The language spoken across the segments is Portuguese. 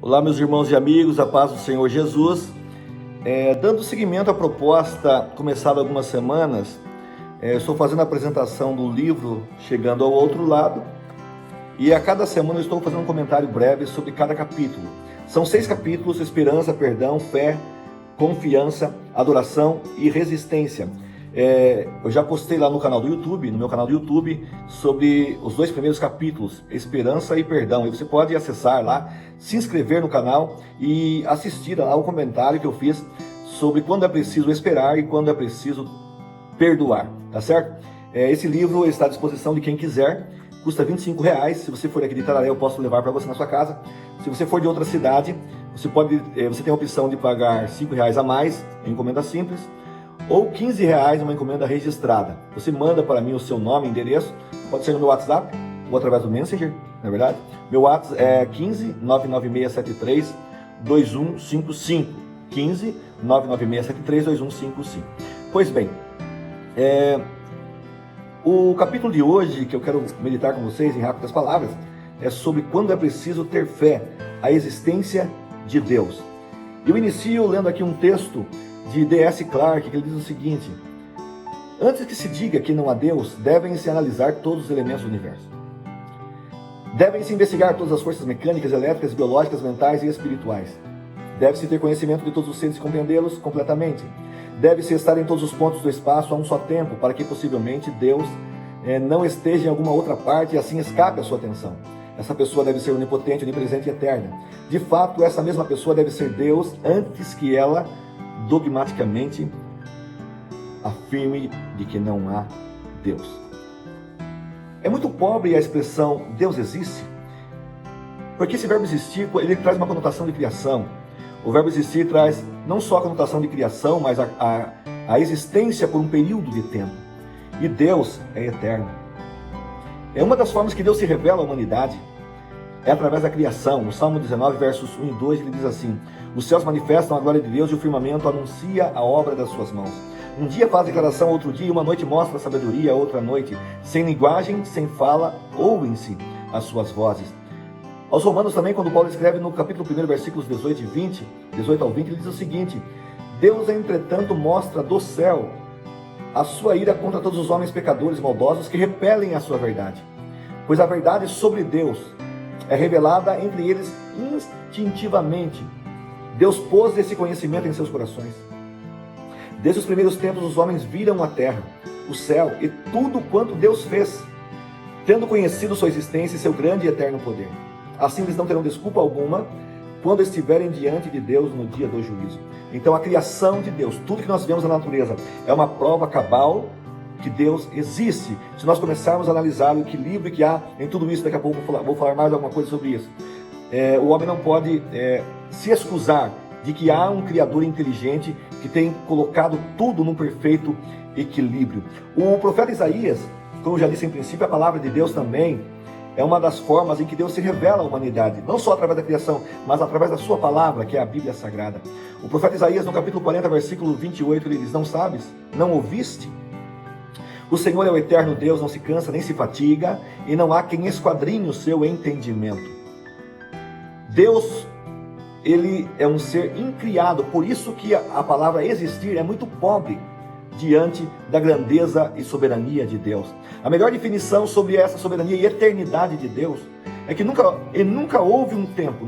Olá, meus irmãos e amigos, a paz do Senhor Jesus. Dando seguimento à proposta começada há algumas semanas, estou fazendo a apresentação do livro Chegando ao Outro Lado, e a cada semana eu estou fazendo um comentário breve sobre cada capítulo. São 6 capítulos: esperança, perdão, fé, confiança, adoração e resistência. Eu já postei lá no meu canal do YouTube, sobre os 2 primeiros capítulos, esperança e perdão. E você pode acessar lá, se inscrever no canal e assistir ao comentário que eu fiz sobre quando é preciso esperar e quando é preciso perdoar, tá certo? Esse livro está à disposição de quem quiser, custa R$25. Se você for aqui de Itararé, eu posso levar para você na sua casa. Se você for de outra cidade, você tem a opção de pagar R$5 a mais em encomenda simples, ou R$15 uma encomenda registrada. Você manda para mim o seu nome e endereço, pode ser no meu WhatsApp ou através do Messenger, não é verdade? Meu WhatsApp é 15 99673 2155. 15 99673 2155. Pois bem, o capítulo de hoje que eu quero meditar com vocês em rápidas palavras é sobre quando é preciso ter fé, a existência de Deus. Eu inicio lendo aqui um texto de D.S. Clark, que ele diz o seguinte: antes que se diga que não há Deus, devem-se analisar todos os elementos do universo. Devem-se investigar todas as forças mecânicas, elétricas, biológicas, mentais e espirituais. Deve-se ter conhecimento de todos os seres e compreendê-los completamente. Deve-se estar em todos os pontos do espaço a um só tempo, para que possivelmente Deus não esteja em alguma outra parte e assim escape a sua atenção. Essa pessoa deve ser onipotente, onipresente e eterna. De fato, essa mesma pessoa deve ser Deus antes que ela dogmaticamente afirme de que não há Deus. É muito pobre a expressão Deus existe, porque esse verbo existir, ele traz uma conotação de criação. O verbo existir traz não só a conotação de criação, mas a existência por um período de tempo. E Deus é eterno. É uma das formas que Deus se revela à humanidade, é através da criação. No Salmo 19, versos 1 e 2, ele diz assim: os céus manifestam a glória de Deus e o firmamento anuncia a obra das suas mãos. Um dia faz declaração, outro dia, uma noite mostra a sabedoria, outra noite, sem linguagem, sem fala, ouvem-se as suas vozes. Aos Romanos também, quando Paulo escreve no capítulo 1, versículos 18 ao 20, ele diz o seguinte: Deus, entretanto, mostra do céu a sua ira contra todos os homens pecadores maldosos que repelem a sua verdade. Pois a verdade sobre Deus é revelada entre eles instintivamente. Deus pôs esse conhecimento em seus corações. Desde os primeiros tempos os homens viram a terra, o céu e tudo quanto Deus fez, tendo conhecido sua existência e seu grande e eterno poder. Assim eles não terão desculpa alguma quando estiverem diante de Deus no dia do juízo. Então a criação de Deus, tudo que nós vemos na natureza, é uma prova cabal que Deus existe. Se nós começarmos a analisar o equilíbrio que há em tudo isso, daqui a pouco vou falar mais alguma coisa sobre isso. O homem não pode se excusar de que há um Criador inteligente que tem colocado tudo num perfeito equilíbrio. O profeta Isaías, como eu já disse em princípio, a palavra de Deus também é uma das formas em que Deus se revela à humanidade, não só através da criação, mas através da sua palavra, que é a Bíblia Sagrada. O profeta Isaías, no capítulo 40, versículo 28, ele diz: não sabes? Não ouviste? O Senhor é o eterno Deus, não se cansa nem se fatiga, e não há quem esquadrinhe o seu entendimento. Deus, ele é um ser incriado, por isso que a palavra existir é muito pobre diante da grandeza e soberania de Deus. A melhor definição sobre essa soberania e eternidade de Deus é que nunca houve um tempo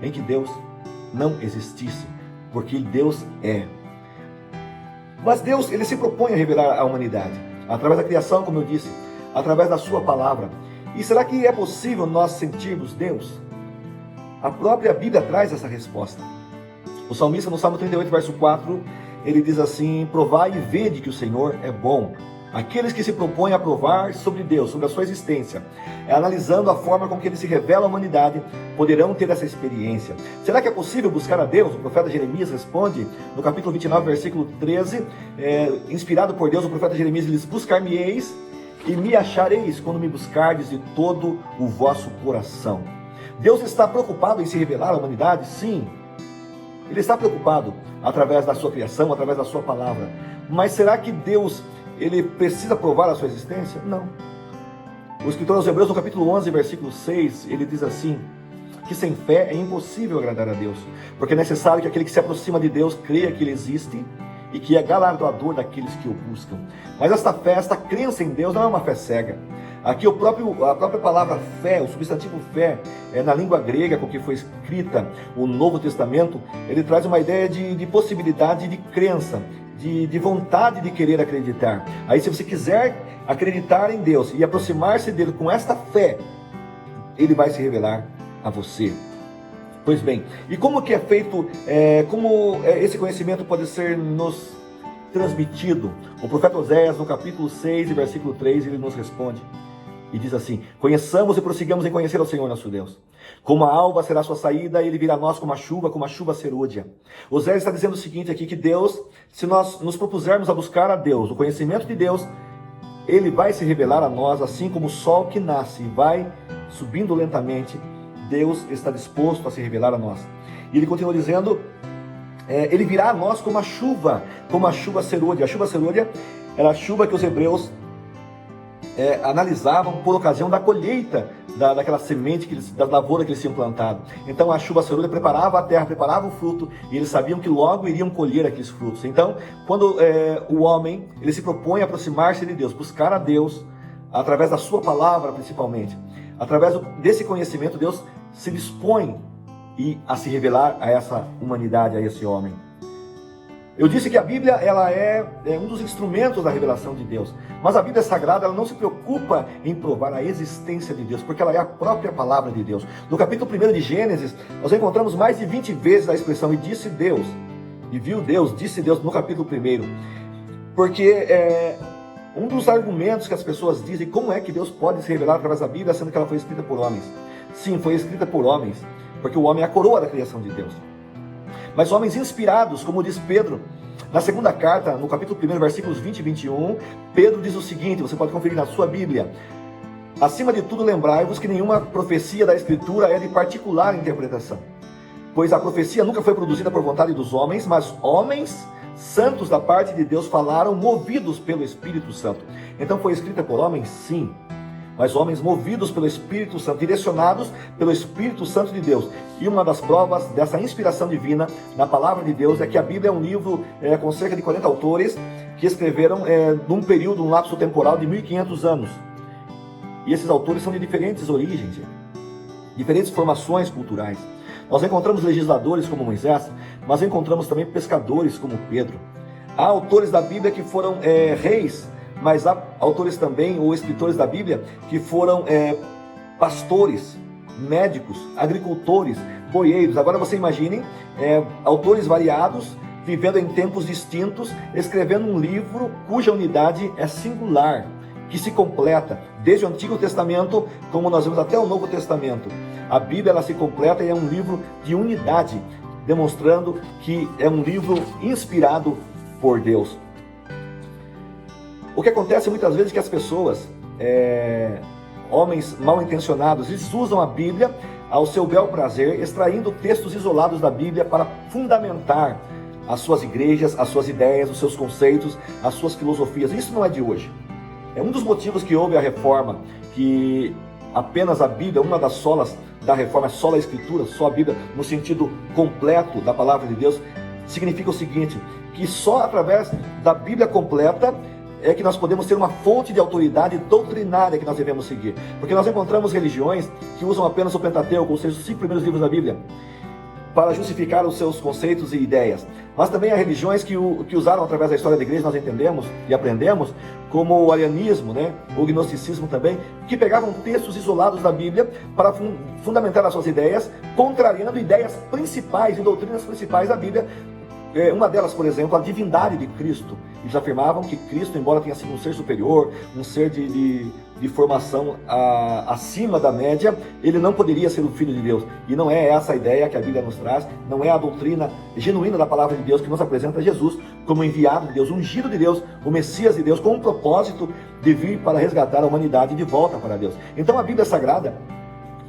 em que Deus não existisse, porque Deus é. Mas Deus, ele se propõe a revelar a humanidade, através da criação, como eu disse, através da sua palavra. E será que é possível nós sentirmos Deus? A própria Bíblia traz essa resposta. O salmista, no Salmo 38, verso 4, ele diz assim: provai e vede que o Senhor é bom. Aqueles que se propõem a provar sobre Deus, sobre a sua existência, analisando a forma com que ele se revela à humanidade, poderão ter essa experiência. Será que é possível buscar a Deus? O profeta Jeremias responde no capítulo 29, versículo 13, inspirado por Deus, o profeta Jeremias diz: buscar-me-eis e me achareis quando me buscardes de todo o vosso coração. Deus está preocupado em se revelar à humanidade? Sim. Ele está preocupado através da sua criação, através da sua palavra. Mas será que Deus, ele precisa provar a sua existência? Não. O escritor aos Hebreus, no capítulo 11, versículo 6, ele diz assim: que sem fé é impossível agradar a Deus, porque é necessário que aquele que se aproxima de Deus creia que Ele existe e que é galardoador daqueles que o buscam. Mas esta fé, esta crença em Deus não é uma fé cega. Aqui a própria palavra fé, o substantivo fé, na língua grega com que foi escrita o Novo Testamento, ele traz uma ideia de possibilidade de crença, de vontade de querer acreditar. Aí se você quiser acreditar em Deus e aproximar-se dele com esta fé, Ele vai se revelar a você. Pois bem, e como que é feito, esse conhecimento pode ser nos transmitido? O profeta Oséias, no capítulo 6 e versículo 3, ele nos responde e diz assim: conheçamos e prossigamos em conhecer ao Senhor nosso Deus. Como a alva será a sua saída, Ele virá a nós como a chuva serôdia. Oséias está dizendo o seguinte aqui, que Deus, se nós nos propusermos a buscar a Deus, o conhecimento de Deus, Ele vai se revelar a nós, assim como o sol que nasce e vai subindo lentamente. Deus está disposto a se revelar a nós. E ele continua dizendo, Ele virá a nós como a chuva serôdia. A chuva serôdia era a chuva que os hebreus analisavam por ocasião da colheita daquela semente, da lavoura que eles tinham plantado. Então a chuva serôdia preparava a terra, preparava o fruto, e eles sabiam que logo iriam colher aqueles frutos. Então, quando o homem ele se propõe a aproximar-se de Deus, buscar a Deus, através da sua palavra principalmente, através desse conhecimento, Deus se dispõe a se revelar a essa humanidade, a esse homem. Eu disse que a Bíblia ela é um dos instrumentos da revelação de Deus, mas a Bíblia Sagrada ela não se preocupa em provar a existência de Deus, porque ela é a própria palavra de Deus. No capítulo 1 de Gênesis, nós encontramos mais de 20 vezes a expressão "e disse Deus", e viu Deus, disse Deus, no capítulo 1, porque um dos argumentos que as pessoas dizem, como é que Deus pode se revelar através da Bíblia, sendo que ela foi escrita por homens? Sim, foi escrita por homens, porque o homem é a coroa da criação de Deus. Mas homens inspirados, como diz Pedro, na segunda carta, no capítulo 1, versículos 20 e 21, Pedro diz o seguinte, você pode conferir na sua Bíblia: acima de tudo lembrai-vos que nenhuma profecia da Escritura é de particular interpretação, pois a profecia nunca foi produzida por vontade dos homens, mas homens santos da parte de Deus falaram, movidos pelo Espírito Santo. Então foi escrita por homens? Sim, mas homens movidos pelo Espírito Santo, direcionados pelo Espírito Santo de Deus. E uma das provas dessa inspiração divina na palavra de Deus é que a Bíblia é um livro com cerca de 40 autores que escreveram num período, um lapso temporal de 1500 anos. E esses autores são de diferentes origens, diferentes formações culturais. Nós encontramos legisladores como Moisés, mas encontramos também pescadores como Pedro. Há autores da Bíblia que foram reis, mas há autores também, ou escritores da Bíblia, que foram pastores, médicos, agricultores, boieiros. Agora você imagine autores variados, vivendo em tempos distintos, escrevendo um livro cuja unidade é singular, que se completa, desde o Antigo Testamento, como nós vemos até o Novo Testamento. A Bíblia ela se completa e é um livro de unidade, demonstrando que é um livro inspirado por Deus. O que acontece muitas vezes é que as pessoas, homens mal intencionados, eles usam a Bíblia ao seu bel prazer, extraindo textos isolados da Bíblia para fundamentar as suas igrejas, as suas ideias, os seus conceitos, as suas filosofias. Isso não é de hoje. É um dos motivos que houve a reforma, que apenas a Bíblia, uma das solas da reforma, é só a Escritura, só a Bíblia, no sentido completo da palavra de Deus, significa o seguinte, que só através da Bíblia completa é que nós podemos ter uma fonte de autoridade doutrinária que nós devemos seguir. Porque nós encontramos religiões que usam apenas o Pentateuco, ou seja, os 5 primeiros livros da Bíblia, para justificar os seus conceitos e ideias. Mas também há religiões que usaram através da história da igreja, nós entendemos e aprendemos, como o arianismo, o gnosticismo também, que pegavam textos isolados da Bíblia para fundamentar as suas ideias, contrariando ideias principais e doutrinas principais da Bíblia. Uma delas, por exemplo, a divindade de Cristo. Eles afirmavam que Cristo, embora tenha sido um ser superior, um ser de formação acima da média, ele não poderia ser o Filho de Deus. E não é essa a ideia que a Bíblia nos traz, não é a doutrina genuína da palavra de Deus que nos apresenta Jesus como enviado de Deus, ungido de Deus, o Messias de Deus, com o propósito de vir para resgatar a humanidade de volta para Deus. Então a Bíblia Sagrada,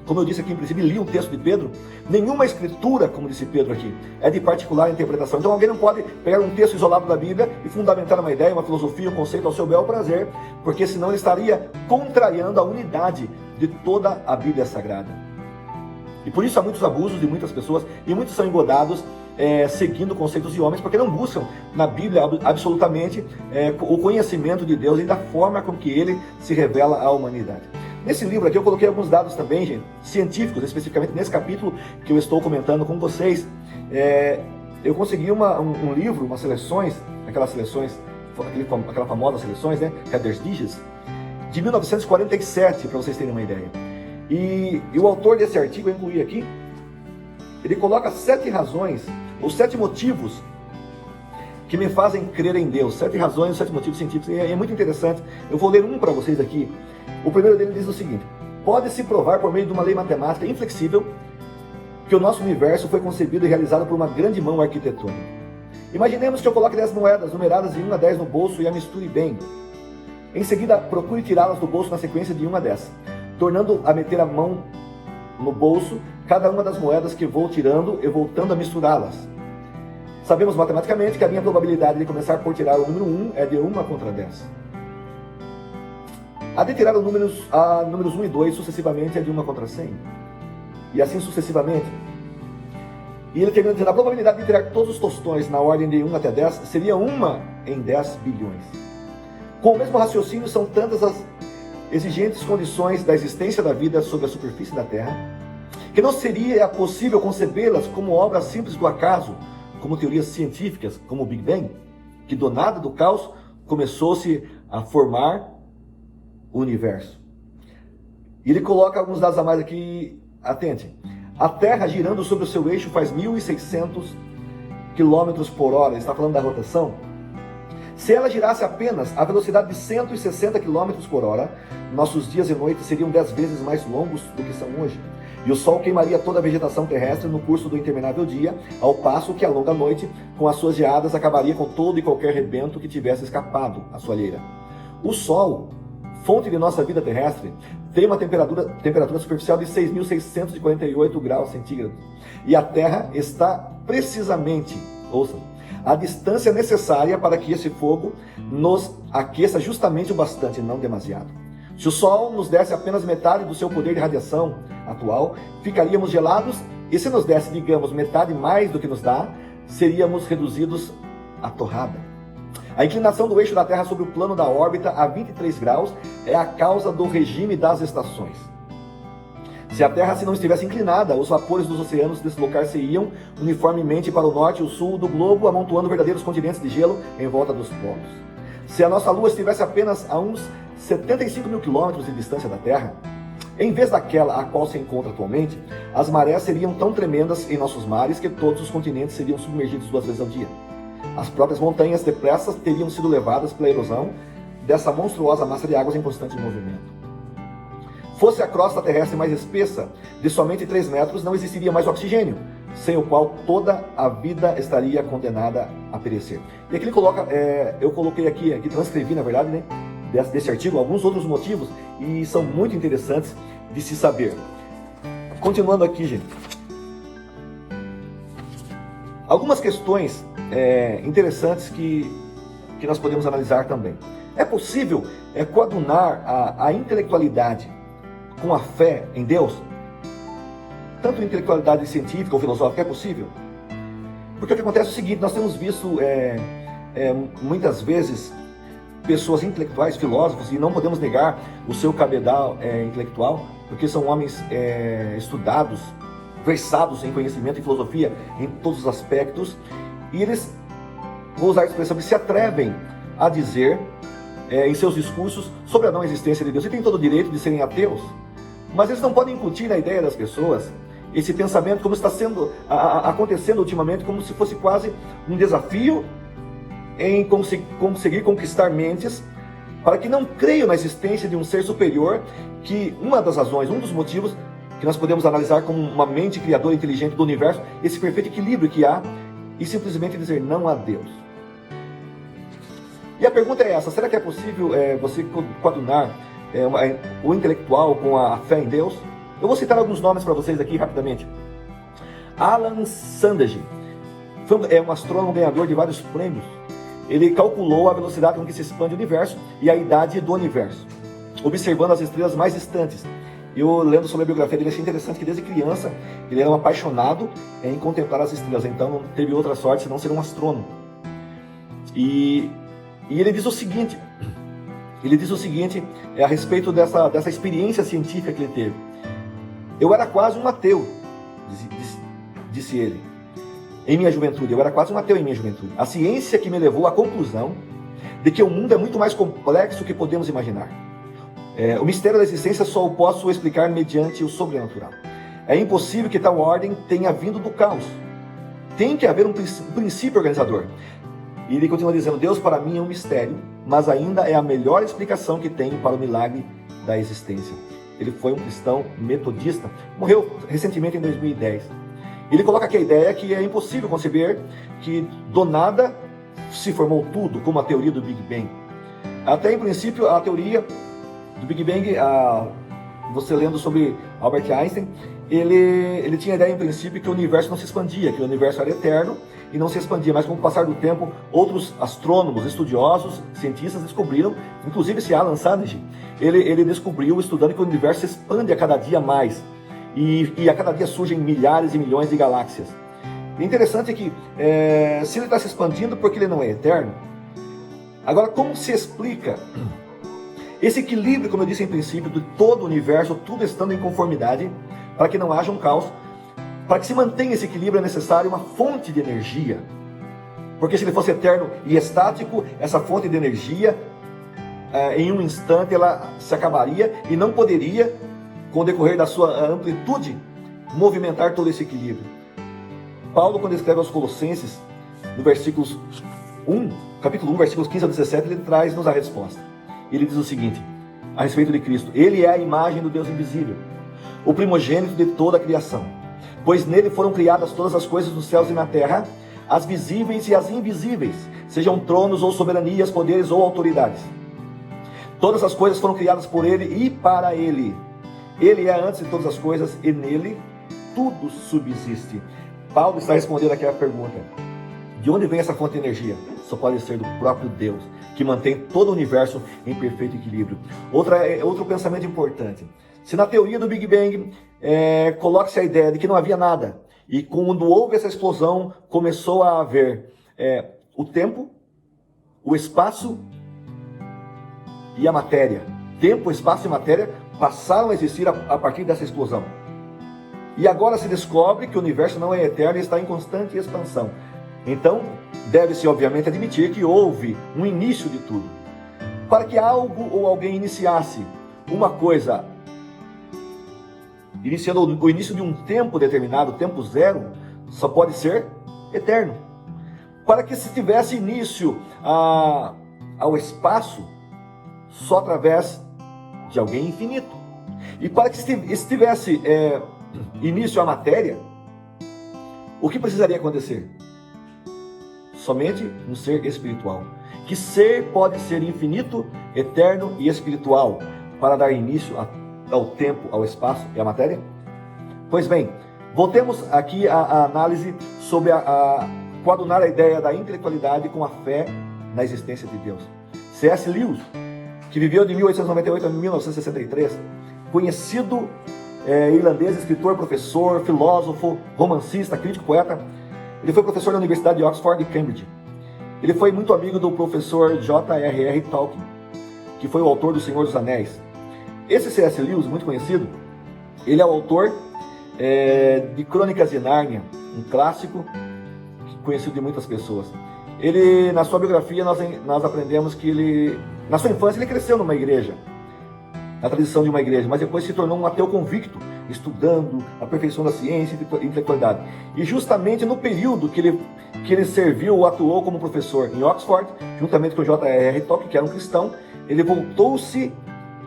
como eu disse aqui, em princípio, li um texto de Pedro, nenhuma escritura, como disse Pedro aqui, é de particular interpretação. Então alguém não pode pegar um texto isolado da Bíblia e fundamentar uma ideia, uma filosofia, um conceito ao seu bel prazer, porque senão ele estaria contrariando a unidade de toda a Bíblia Sagrada. E por isso há muitos abusos de muitas pessoas, e muitos são engodados seguindo conceitos de homens, porque não buscam na Bíblia absolutamente o conhecimento de Deus e da forma com que Ele se revela à humanidade. Nesse livro aqui eu coloquei alguns dados também, gente, científicos, especificamente nesse capítulo que eu estou comentando com vocês. Eu consegui um livro, umas seleções, aquelas famosas seleções, né, Reader's Digest, de 1947, para vocês terem uma ideia. E o autor desse artigo, eu incluí aqui, ele coloca 7 razões, ou 7 motivos que me fazem crer em Deus. 7 razões, 7 motivos científicos, e é muito interessante. Eu vou ler um para vocês aqui. O primeiro dele diz o seguinte: pode-se provar por meio de uma lei matemática inflexível que o nosso universo foi concebido e realizado por uma grande mão arquitetônica. Imaginemos que eu coloque 10 moedas numeradas de 1 a 10 no bolso e a misture bem. Em seguida, procure tirá-las do bolso na sequência de 1 a 10, tornando a meter a mão no bolso cada uma das moedas que vou tirando e voltando a misturá-las. Sabemos matematicamente que a minha probabilidade de começar por tirar o número 1 é de 1 contra 10. A de tirar os números 1 e 2 sucessivamente é de 1 contra 100. E assim sucessivamente. E ele termina dizendo: a probabilidade de tirar todos os tostões na ordem de 1 até 10 seria 1 em 10 bilhões. Com o mesmo raciocínio, são tantas as exigentes condições da existência da vida sobre a superfície da Terra, que não seria possível concebê-las como obras simples do acaso, como teorias científicas, como o Big Bang, que do nada, do caos, começou-se a formar o universo. E ele coloca alguns dados a mais aqui, atente. A Terra girando sobre o seu eixo faz 1.600 km por hora, ele está falando da rotação. Se ela girasse apenas a velocidade de 160 km por hora, nossos dias e noites seriam 10 vezes mais longos do que são hoje. E o Sol queimaria toda a vegetação terrestre no curso do interminável dia, ao passo que a longa noite, com as suas geadas, acabaria com todo e qualquer rebento que tivesse escapado à soalheira. O Sol, fonte de nossa vida terrestre, tem uma temperatura superficial de 6.648 graus centígrados. E a Terra está precisamente, ouçam, a distância necessária para que esse fogo nos aqueça justamente o bastante, não demasiado. Se o Sol nos desse apenas metade do seu poder de radiação atual, ficaríamos gelados, e se nos desse, digamos, metade mais do que nos dá, seríamos reduzidos à torrada. A inclinação do eixo da Terra sobre o plano da órbita a 23 graus é a causa do regime das estações. Se a Terra não estivesse inclinada, os vapores dos oceanos deslocar-se-iam uniformemente para o norte e o sul do globo, amontoando verdadeiros continentes de gelo em volta dos polos. Se a nossa Lua estivesse apenas a uns 75 mil quilômetros de distância da Terra, em vez daquela a qual se encontra atualmente, as marés seriam tão tremendas em nossos mares que todos os continentes seriam submergidos 2 vezes ao dia. As próprias montanhas depressa teriam sido levadas pela erosão dessa monstruosa massa de águas em constante movimento. Fosse a crosta terrestre mais espessa, de somente 3 metros, não existiria mais oxigênio, sem o qual toda a vida estaria condenada a perecer. E aqui ele coloca, eu coloquei aqui transcrevi na verdade, né, desse artigo, alguns outros motivos, e são muito interessantes de se saber. Continuando aqui, gente. Algumas questões interessantes que nós podemos analisar também. É possível coadunar a intelectualidade com a fé em Deus? Tanto intelectualidade científica ou filosófica, é possível? Porque o que acontece é o seguinte: nós temos visto muitas vezes pessoas intelectuais, filósofos, e não podemos negar o seu cabedal intelectual, porque são homens estudados, versados em conhecimento e filosofia em todos os aspectos, e eles, vou usar a expressão, eles se atrevem a dizer em seus discursos sobre a não existência de Deus, e têm todo o direito de serem ateus, mas eles não podem incutir na ideia das pessoas esse pensamento, como está sendo acontecendo ultimamente, como se fosse quase um desafio em conseguir conquistar mentes para que não creiam na existência de um ser superior, que uma das razões, um dos motivos que nós podemos analisar como uma mente criadora inteligente do universo, esse perfeito equilíbrio que há, e simplesmente dizer não a Deus. E a pergunta é essa: será que é possível você coadunar o intelectual com a fé em Deus? Eu vou citar alguns nomes para vocês aqui rapidamente. Alan Sandage é um astrônomo ganhador de vários prêmios. Ele calculou a velocidade com que se expande o universo e a idade do universo, observando as estrelas mais distantes. eu lendo sobre a biografia dele, achei interessante que desde criança ele era um apaixonado em contemplar as estrelas, então não teve outra sorte senão ser um astrônomo. E ele diz o seguinte, a respeito dessa experiência científica que ele teve. Eu era quase um ateu, disse ele, em minha juventude. Eu era quase um ateu em minha juventude. A ciência que me levou à conclusão de que o mundo é muito mais complexo do que podemos imaginar. O mistério da existência só o posso explicar mediante o sobrenatural. É impossível que tal ordem tenha vindo do caos. Tem que haver um princípio organizador. E ele continua dizendo, Deus para mim é um mistério, mas ainda é a melhor explicação que tenho para o milagre da existência. Ele foi um cristão metodista, morreu recentemente em 2010. Ele coloca aqui a ideia que é impossível conceber que do nada se formou tudo, como a teoria do Big Bang. Até em princípio, a teoria do Big Bang, você lendo sobre Albert Einstein, ele tinha a ideia em princípio que o universo não se expandia, que o universo era eterno e não se expandia, mas com o passar do tempo, outros astrônomos, estudiosos, cientistas descobriram, inclusive esse Alan Sandage, ele descobriu, estudando, que o universo se expande a cada dia mais, e a cada dia surgem milhares e milhões de galáxias. O interessante é que, se ele está se expandindo, porque ele não é eterno? Agora, como se explica esse equilíbrio, como eu disse em princípio, de todo o universo, tudo estando em conformidade, para que não haja um caos? Para que se mantenha esse equilíbrio é necessário uma fonte de energia. Porque se ele fosse eterno e estático, essa fonte de energia, em um instante, ela se acabaria e não poderia, com o decorrer da sua amplitude, movimentar todo esse equilíbrio. Paulo, quando escreve aos Colossenses, no capítulo 1, versículos 15 a 17, ele traz-nos a resposta. Ele diz o seguinte, a respeito de Cristo: Ele é a imagem do Deus invisível, o primogênito de toda a criação. Pois nele foram criadas todas as coisas nos céus e na terra, as visíveis e as invisíveis, sejam tronos ou soberanias, poderes ou autoridades. Todas as coisas foram criadas por ele e para ele. Ele é antes de todas as coisas e nele tudo subsiste. Paulo está respondendo aqui a pergunta: de onde vem essa fonte de energia? Só pode ser do próprio Deus, que mantém todo o universo em perfeito equilíbrio. Outro pensamento importante. Se na teoria do Big Bang coloca-se a ideia de que não havia nada, e quando houve essa explosão, começou a haver o tempo, o espaço e a matéria. Tempo, espaço e matéria passaram a existir a partir dessa explosão. E agora se descobre que o universo não é eterno e está em constante expansão. Então, deve-se obviamente admitir que houve um início de tudo. Para que algo ou alguém iniciasse uma coisa, iniciando o início de um tempo determinado, tempo zero, só pode ser eterno. Para que se tivesse início ao espaço, só através de alguém infinito. E para que se tivesse início à matéria, o que precisaria acontecer? Somente um ser espiritual. Que ser pode ser infinito, eterno e espiritual para dar início ao tempo, ao espaço e à matéria? Pois bem, voltemos aqui à análise sobre coadunar a ideia da intelectualidade com a fé na existência de Deus. C.S. Lewis, que viveu de 1898 a 1963, conhecido irlandês, escritor, professor, filósofo, romancista, crítico, poeta. Ele foi professor da Universidade de Oxford e Cambridge. Ele foi muito amigo do professor J.R.R. Tolkien, que foi o autor do Senhor dos Anéis. Esse C.S. Lewis, muito conhecido, ele é o autor de Crônicas de Nárnia, um clássico conhecido de muitas pessoas. Ele, na sua biografia, nós aprendemos que ele, na sua infância, ele cresceu numa igreja, na tradição de uma igreja, mas depois se tornou um ateu convicto, estudando, aperfeiçoando a ciência e a intelectualidade. E justamente no período que ele serviu ou atuou como professor em Oxford, juntamente com o J.R.R. Tolkien, que era um cristão, ele voltou-se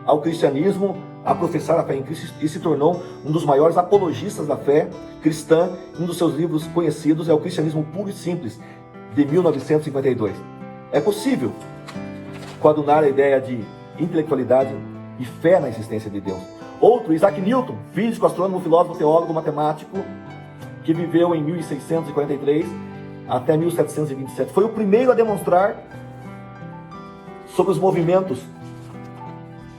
ao cristianismo, a professar a fé em Cristo, e se tornou um dos maiores apologistas da fé cristã. Um dos seus livros conhecidos é O Cristianismo Puro e Simples, de 1952. É possível coadunar a ideia de intelectualidade e fé na existência de Deus. Outro, Isaac Newton, físico, astrônomo, filósofo, teólogo, matemático, que viveu em 1643 até 1727. Foi o primeiro a demonstrar sobre os movimentos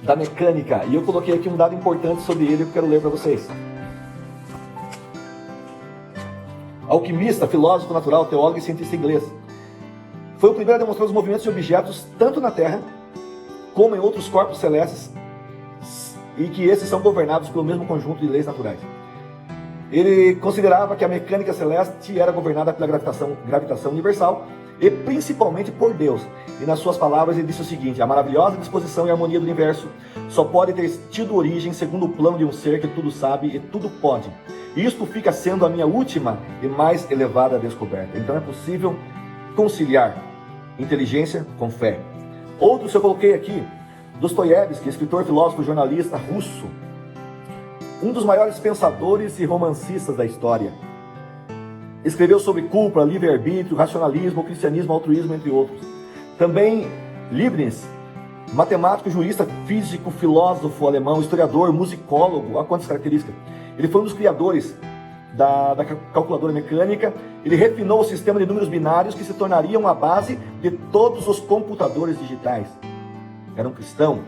da mecânica. E eu coloquei aqui um dado importante sobre ele que eu quero ler para vocês. Alquimista, filósofo natural, teólogo e cientista inglês. Foi o primeiro a demonstrar os movimentos de objetos tanto na Terra como em outros corpos celestes, e que esses são governados pelo mesmo conjunto de leis naturais. Ele considerava que a mecânica celeste era governada pela gravitação universal e principalmente por Deus. E nas suas palavras ele disse o seguinte: a maravilhosa disposição e harmonia do universo só pode ter tido origem segundo o plano de um ser que tudo sabe e tudo pode. E isto fica sendo a minha última e mais elevada descoberta. Então é possível conciliar inteligência com fé. Outros eu coloquei aqui: Dostoiévski, escritor, filósofo, jornalista russo, um dos maiores pensadores e romancistas da história. Escreveu sobre culpa, livre-arbítrio, racionalismo, cristianismo, altruísmo, entre outros. Também Leibniz, matemático, jurista, físico, filósofo alemão, historiador, musicólogo. Olha quantas características. Ele foi um dos criadores da calculadora mecânica. Ele refinou o sistema de números binários que se tornariam a base de todos os computadores digitais. Era um cristão.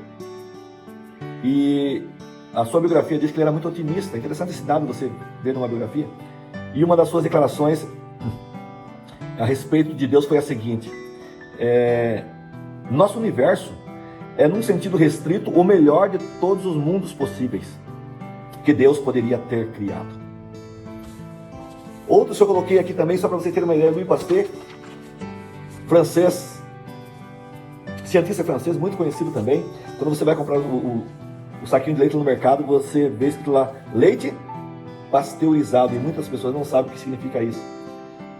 E a sua biografia diz que ele era muito otimista. Interessante esse dado você ver numa biografia. E uma das suas declarações a respeito de Deus foi a seguinte: nosso universo é, num sentido restrito, o melhor de todos os mundos possíveis que Deus poderia ter criado. Outros que eu coloquei aqui também, só para vocês terem uma ideia: Louis Pasteur, francês, cientista francês, muito conhecido também. Quando você vai comprar o saquinho de leite no mercado, você vê escrito lá leite pasteurizado, e muitas pessoas não sabem o que significa isso.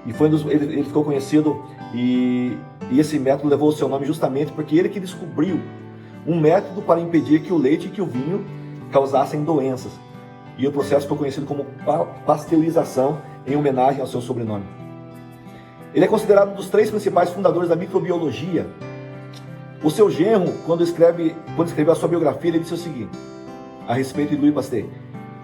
E ele ficou conhecido, e esse método levou o seu nome justamente porque ele que descobriu um método para impedir que o leite e que o vinho causassem doenças. E o processo ficou conhecido como pasteurização, em homenagem ao seu sobrenome. Ele é considerado um dos 3 principais fundadores da microbiologia. O seu genro, quando escreveu a sua biografia, ele disse o seguinte a respeito de Louis Pasteur: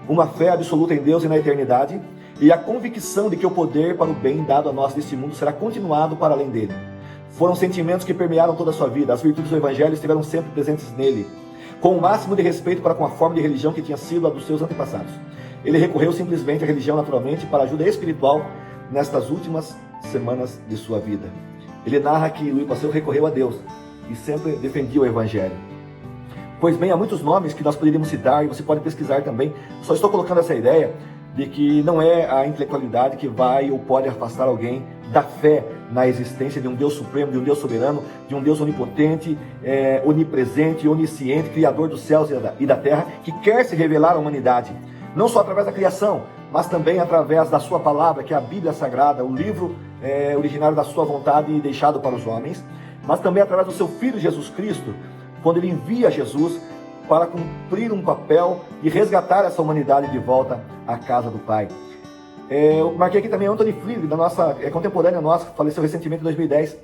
uma fé absoluta em Deus e na eternidade, e a convicção de que o poder para o bem dado a nós neste mundo será continuado para além dele. Foram sentimentos que permearam toda a sua vida. As virtudes do Evangelho estiveram sempre presentes nele, com o máximo de respeito para com a forma de religião que tinha sido a dos seus antepassados. Ele recorreu simplesmente à religião naturalmente para ajuda espiritual nestas últimas semanas de sua vida. Ele narra que Louis Pasteur recorreu a Deus e sempre defendia o Evangelho. Pois bem, há muitos nomes que nós poderíamos citar, e você pode pesquisar também. Só estou colocando essa ideia de que não é a intelectualidade que vai ou pode afastar alguém da fé na existência de um Deus supremo, de um Deus soberano, de um Deus onipotente, onipresente, onisciente, criador dos céus e da terra, que quer se revelar à humanidade, não só através da criação, mas também através da sua palavra, que é a Bíblia Sagrada, o livro originário da sua vontade e deixado para os homens, mas também através do seu Filho Jesus Cristo, quando ele envia Jesus para cumprir um papel e resgatar essa humanidade de volta à casa do Pai. Eu marquei aqui também Anthony Flew, da nossa contemporânea nossa, que faleceu recentemente em 2010.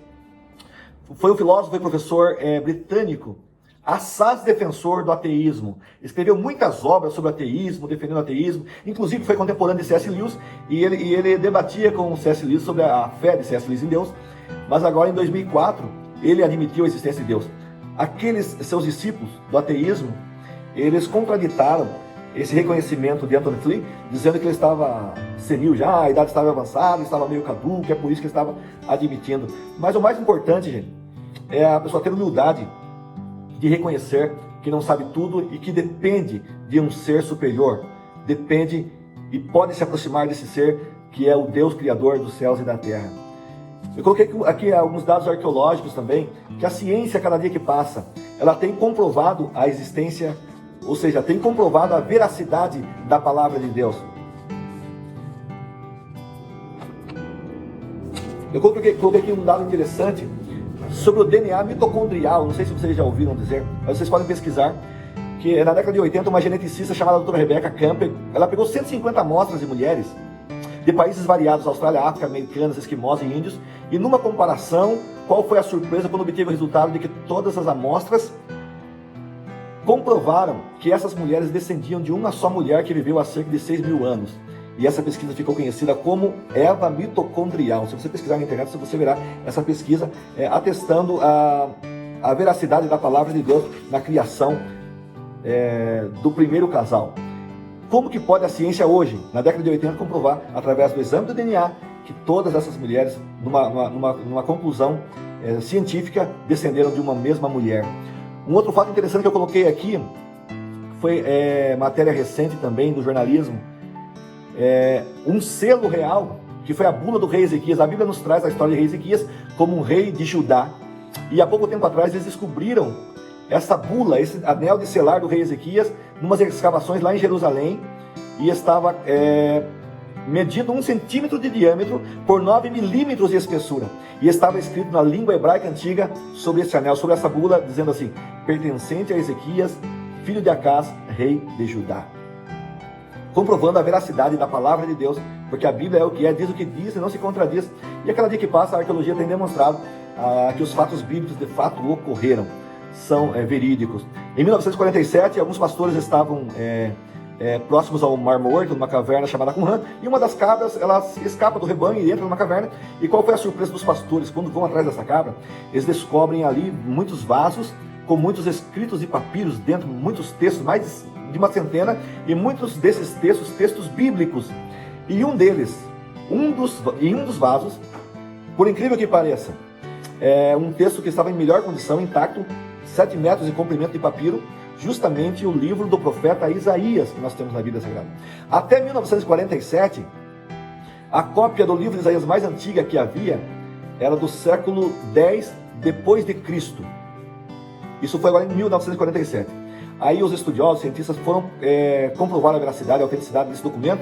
Foi um filósofo e professor britânico, assaz defensor do ateísmo. Escreveu muitas obras sobre ateísmo, defendendo o ateísmo. Inclusive foi contemporâneo de C.S. Lewis, e ele debatia com o C.S. Lewis sobre a fé de C.S. Lewis em Deus. Mas agora, em 2004, ele admitiu a existência de Deus. Aqueles seus discípulos do ateísmo, eles contraditaram esse reconhecimento de Anthony Flew, dizendo que ele estava senil já, a idade estava avançada, estava meio caduco, é por isso que ele estava admitindo. Mas o mais importante, gente, é a pessoa ter humildade de reconhecer que não sabe tudo e que depende de um ser superior, depende e pode se aproximar desse ser que é o Deus Criador dos céus e da terra. Eu coloquei aqui alguns dados arqueológicos também, que a ciência, cada dia que passa, ela tem comprovado a existência, ou seja, tem comprovado a veracidade da palavra de Deus. Eu coloquei aqui um dado interessante sobre o DNA mitocondrial. Não sei se vocês já ouviram dizer, mas vocês podem pesquisar, que na década de 80, uma geneticista chamada doutora Rebecca Campbell, ela pegou 150 amostras de mulheres de países variados, Austrália, África, americanos, esquimós e índios, e numa comparação, qual foi a surpresa quando obteve o resultado de que todas as amostras comprovaram que essas mulheres descendiam de uma só mulher que viveu há cerca de 6.000 anos. E essa pesquisa ficou conhecida como Eva mitocondrial. Se você pesquisar na internet, você verá essa pesquisa atestando a veracidade da palavra de Deus na criação do primeiro casal. Como que pode a ciência hoje, na década de 80, comprovar, através do exame do DNA, que todas essas mulheres, numa conclusão científica, descenderam de uma mesma mulher? Um outro fato interessante que eu coloquei aqui, foi matéria recente também do jornalismo, um selo real, que foi a bula do rei Ezequias. A Bíblia nos traz a história de rei Ezequias como um rei de Judá, e há pouco tempo atrás eles descobriram essa bula, esse anel de selar do rei Ezequias, numas escavações lá em Jerusalém, e estava medido 1 centímetro de diâmetro por 9 milímetros de espessura, e estava escrito na língua hebraica antiga sobre esse anel, sobre essa bula, dizendo assim: pertencente a Ezequias, filho de Acás, rei de Judá. Comprovando a veracidade da palavra de Deus, porque a Bíblia é o que é, diz o que diz e não se contradiz. E a cada dia que passa, a arqueologia tem demonstrado que os fatos bíblicos de fato ocorreram, são verídicos. Em 1947, alguns pastores estavam próximos ao Mar Morto, numa caverna chamada Qumran, e uma das cabras, ela escapa do rebanho e entra numa caverna. E qual foi a surpresa dos pastores? Quando vão atrás dessa cabra, eles descobrem ali muitos vasos com muitos escritos e papiros dentro, muitos textos, mais de uma centena, e muitos desses textos bíblicos. E um deles, um dos vasos, por incrível que pareça, um texto que estava em melhor condição, intacto, 7 metros de comprimento de papiro, justamente o livro do profeta Isaías, que nós temos na Bíblia Sagrada. Até 1947, a cópia do livro de Isaías mais antiga que havia era do século X depois de Cristo. Isso foi agora em 1947. Aí os estudiosos, cientistas foram comprovar a veracidade, a autenticidade desse documento.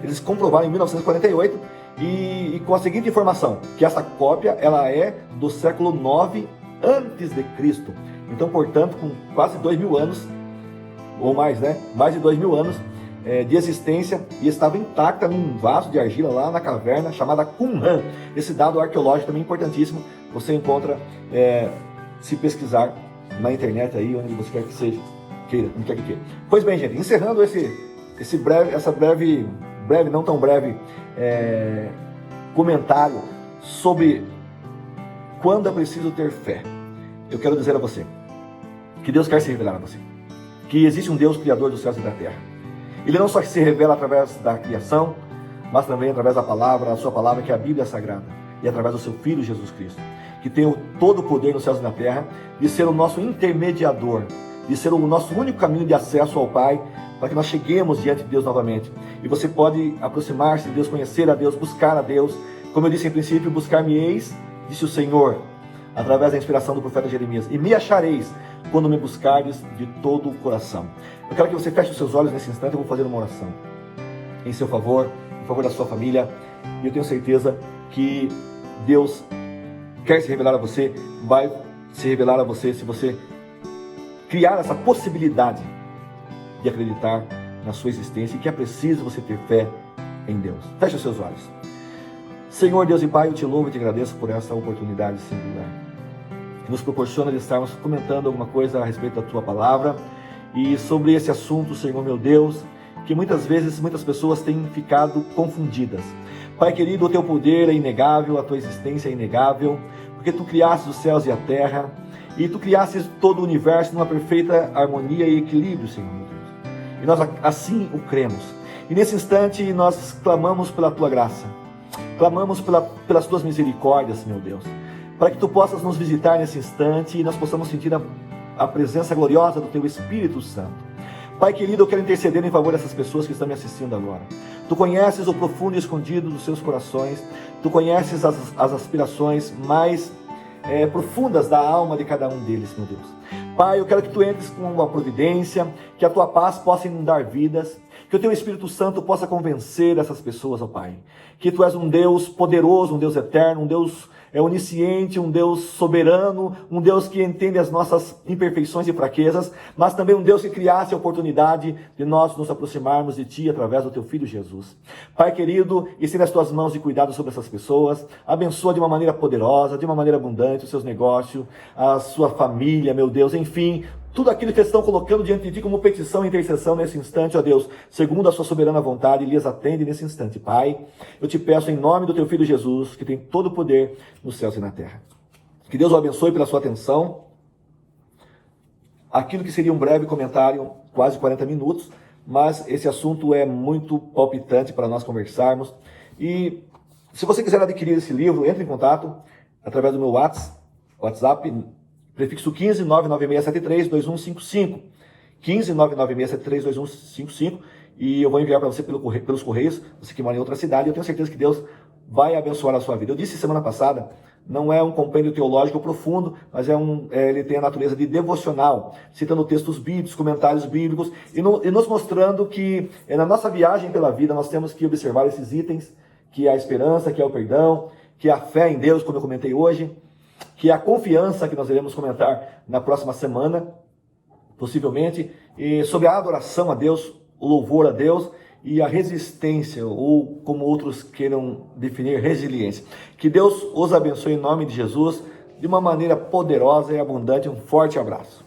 Eles comprovaram em 1948 e com a seguinte informação, que essa cópia ela é do século IX antes de Cristo. Então, portanto, com quase 2.000 anos, ou mais, né? Mais de 2.000 anos de existência, e estava intacta num vaso de argila lá na caverna chamada Qumran. Esse dado arqueológico também é importantíssimo. Você encontra, se pesquisar na internet aí, onde você quer que seja, onde quer que queira. Pois bem, gente, encerrando essa breve, não tão breve comentário sobre quando é preciso ter fé, eu quero dizer a você que Deus quer se revelar a você, que existe um Deus criador dos céus e da terra. Ele não só se revela através da criação, mas também através da palavra, a sua palavra, que é a Bíblia Sagrada, e através do seu Filho Jesus Cristo, que tem todo o poder nos céus e na terra, de ser o nosso intermediador, de ser o nosso único caminho de acesso ao Pai, para que nós cheguemos diante de Deus novamente. E você pode aproximar-se de Deus, conhecer a Deus, buscar a Deus. Como eu disse em princípio, buscar-me-eis, disse o Senhor, através da inspiração do profeta Jeremias, e me achareis quando me buscardes de todo o coração. Eu quero que você feche os seus olhos nesse instante. Eu vou fazer uma oração em seu favor, em favor da sua família, e eu tenho certeza que Deus quer se revelar a você, vai se revelar a você se você criar essa possibilidade de acreditar na sua existência, e que é preciso você ter fé em Deus. Feche os seus olhos. Senhor Deus e Pai, eu te louvo e te agradeço por essa oportunidade singular que nos proporciona de estarmos comentando alguma coisa a respeito da tua palavra e sobre esse assunto, Senhor meu Deus, que muitas vezes muitas pessoas têm ficado confundidas. Pai querido, o teu poder é inegável, a tua existência é inegável, porque tu criastes os céus e a terra, e tu criastes todo o universo numa perfeita harmonia e equilíbrio, Senhor meu Deus. E nós assim o cremos. E nesse instante nós clamamos pela tua graça, clamamos pelas tuas misericórdias, meu Deus, para que tu possas nos visitar nesse instante e nós possamos sentir a presença gloriosa do teu Espírito Santo. Pai querido, eu quero interceder em favor dessas pessoas que estão me assistindo agora. Tu conheces o profundo e escondido dos seus corações, tu conheces as aspirações mais profundas da alma de cada um deles, meu Deus. Pai, eu quero que tu entres com uma providência, que a tua paz possa inundar vidas, que o teu Espírito Santo possa convencer essas pessoas, ó Pai, que tu és um Deus poderoso, um Deus eterno, um Deus onisciente, um Deus soberano, um Deus que entende as nossas imperfeições e fraquezas, mas também um Deus que criasse a oportunidade de nós nos aproximarmos de Ti através do Teu Filho Jesus. Pai querido, estenda as Tuas mãos de cuidado sobre essas pessoas, abençoa de uma maneira poderosa, de uma maneira abundante os seus negócios, a sua família, meu Deus, enfim, tudo aquilo que eles estão colocando diante de Ti como petição e intercessão nesse instante, ó Deus, segundo a Sua soberana vontade, lhes atende nesse instante. Pai, eu te peço em nome do Teu Filho Jesus, que tem todo o poder nos céus e na terra. Que Deus o abençoe pela sua atenção. Aquilo que seria um breve comentário quase 40 minutos, mas esse assunto é muito palpitante para nós conversarmos. E se você quiser adquirir esse livro, entre em contato através do meu WhatsApp, prefixo 15 99673 2155. 15 99673 2155, e eu vou enviar para você pelos correios, você que mora em outra cidade. Eu tenho certeza que Deus vai abençoar a sua vida. Eu disse semana passada, não é um compêndio teológico profundo, mas ele tem a natureza de devocional, citando textos bíblicos, comentários bíblicos, e nos mostrando que na nossa viagem pela vida nós temos que observar esses itens, que é a esperança, que é o perdão, que é a fé em Deus, como eu comentei hoje, que é a confiança, que nós iremos comentar na próxima semana, possivelmente, e sobre a adoração a Deus, o louvor a Deus e a resistência, ou como outros queiram definir, resiliência. Que Deus os abençoe em nome de Jesus, de uma maneira poderosa e abundante. Um forte abraço.